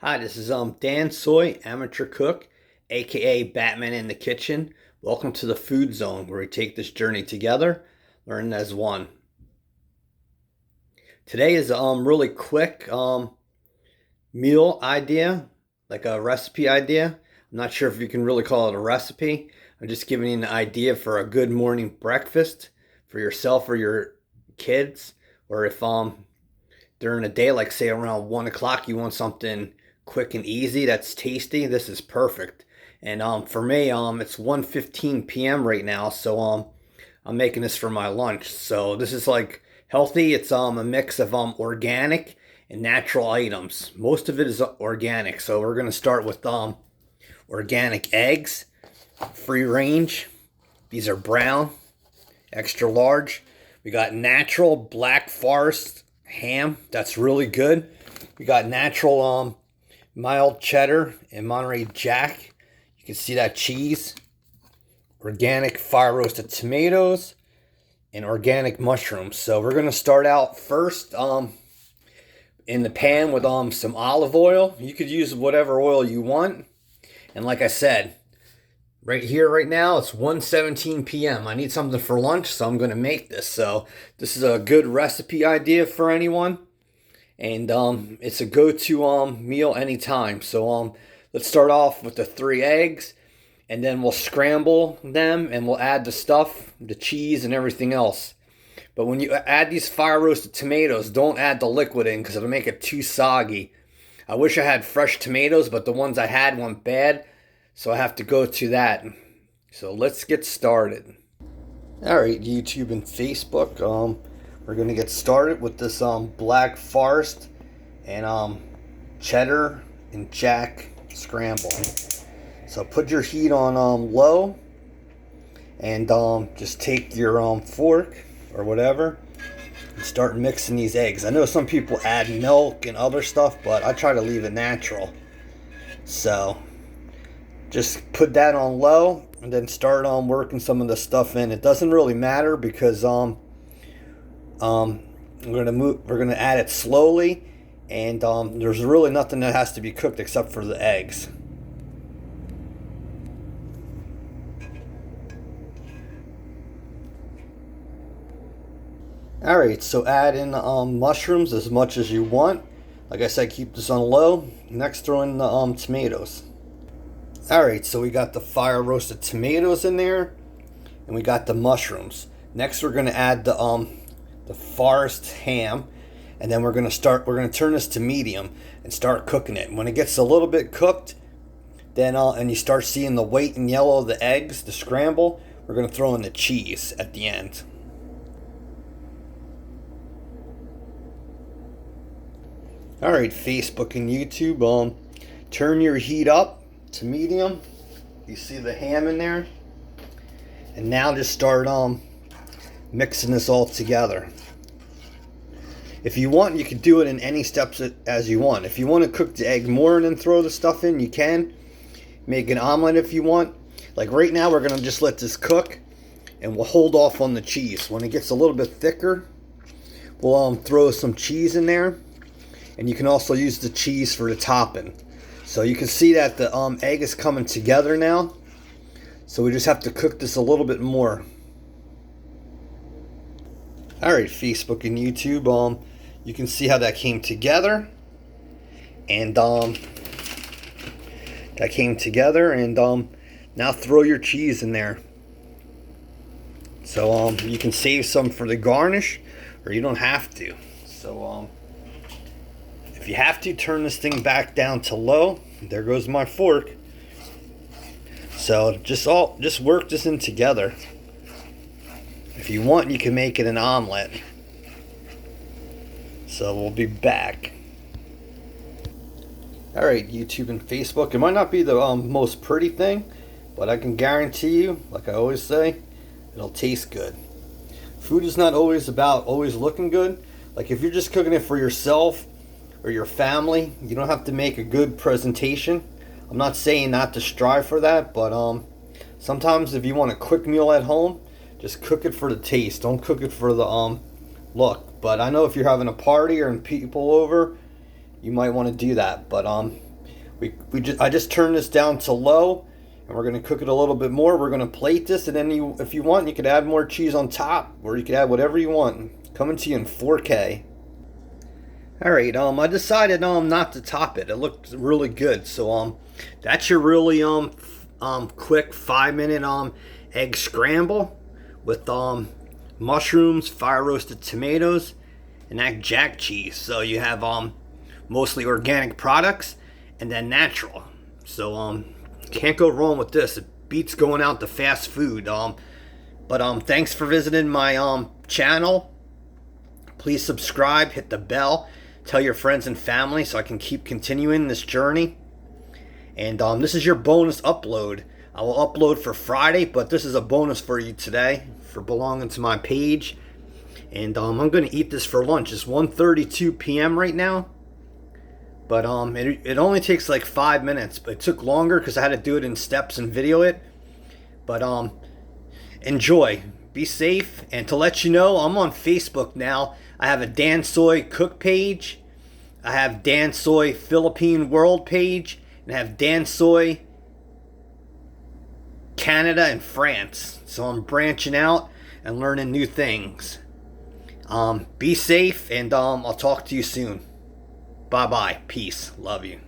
Hi, this is Dansoy, amateur cook, aka Batman in the Kitchen. Welcome to the Food Zone, where we take this journey together, learn as one. Today is really quick meal idea, like a recipe idea. I'm not sure if you can really call it a recipe. I'm just giving you an idea for a good morning breakfast for yourself or your kids, or if during the day, like say around 1 o'clock, you want something quick and easy that's tasty. This is perfect. And for me, it's 1:15 p.m. right now, so I'm making this for my lunch. So this is like healthy. It's a mix of organic and natural items. Most of it is organic. So we're gonna start with organic eggs, free range. These are brown, extra large. We got natural Black Forest ham. That's really good. We got natural mild cheddar and Monterey Jack. You can see that cheese. Organic fire roasted tomatoes and organic mushrooms. So we're gonna start out first in the pan with some olive oil. You could use whatever oil you want. And like I said, right here, right now, it's 1:17 p.m. I need something for lunch, so I'm going to make this. So this is a good recipe idea for anyone. And it's a go-to meal anytime. So let's start off with the 3 eggs. And then we'll scramble them and we'll add the stuff, the cheese and everything else. But when you add these fire roasted tomatoes, don't add the liquid in because it'll make it too soggy. I wish I had fresh tomatoes, but the ones I had went bad. So I have to go to that. So let's get started. Alright, YouTube and Facebook. We're gonna get started with this Black Forest and cheddar and jack scramble. So put your heat on low and just take your fork or whatever and start mixing these eggs. I know some people add milk and other stuff, but I try to leave it natural. So just put that on low and then start on working some of the stuff in. It doesn't really matter because we're gonna add it slowly, and there's really nothing that has to be cooked except for the eggs. Alright, so add in the mushrooms as much as you want. Like I said, keep this on low. Next, throw in the tomatoes. Alright, so we got the fire roasted tomatoes in there, and we got the mushrooms. Next, we're gonna add the forest ham, and then we're gonna turn this to medium and start cooking it. When it gets a little bit cooked, then and you start seeing the white and yellow of the eggs, the scramble, we're gonna throw in the cheese at the end. Alright, Facebook and YouTube, turn your heat up to medium. You see the ham in there, and now just start mixing this all together. If you want, you can do it in any steps as you want. If you want to cook the egg more and then throw the stuff in, you can. Make an omelet if you want. Like right now, we're gonna just let this cook, and we'll hold off on the cheese. When it gets a little bit thicker, we'll throw some cheese in there, and you can also use the cheese for the topping. So you can see that the egg is coming together now. So we just have to cook this a little bit more. Alright, Facebook and YouTube, you can see how that came together. And now throw your cheese in there. So you can save some for the garnish, or you don't have to. So if you have to, turn this thing back down to low. There goes my fork. So just work this in together. If you want, you can make it an omelet. So we'll be back. Alright, YouTube and Facebook. It might not be the most pretty thing, but I can guarantee you, like I always say, it'll taste good. Food is not always about always looking good. Like if you're just cooking it for yourself or your family, you don't have to make a good presentation. I'm not saying not to strive for that, but sometimes if you want a quick meal at home, just cook it for the taste. Don't cook it for the look. But I know if you're having a party or people over, you might want to do that. But I just turned this down to low, and we're gonna cook it a little bit more. We're gonna plate this, and then if you want, you could add more cheese on top, or you could add whatever you want. Coming to you in 4K. All right, I decided not to top it. It looked really good, so that's your really quick 5-minute egg scramble with mushrooms, fire roasted tomatoes, and that jack cheese. So you have mostly organic products and then natural. So can't go wrong with this. It beats going out to fast food. But thanks for visiting my channel. Please subscribe, hit the bell, tell your friends and family so I can keep continuing this journey. And this is your bonus upload. I will upload for Friday, but this is a bonus for you today for belonging to my page. And I'm going to eat this for lunch. It's 1:32 p.m. right now. But it only takes like 5 minutes. But it took longer because I had to do it in steps and video it. But enjoy. Be safe. And to let you know, I'm on Facebook now. I have a Dansoy cook page. I have Dansoy Philippine World page. And I have Dansoy Canada and France. So I'm branching out and learning new things. Be safe, and I'll talk to you soon. Bye-bye. Peace. Love you.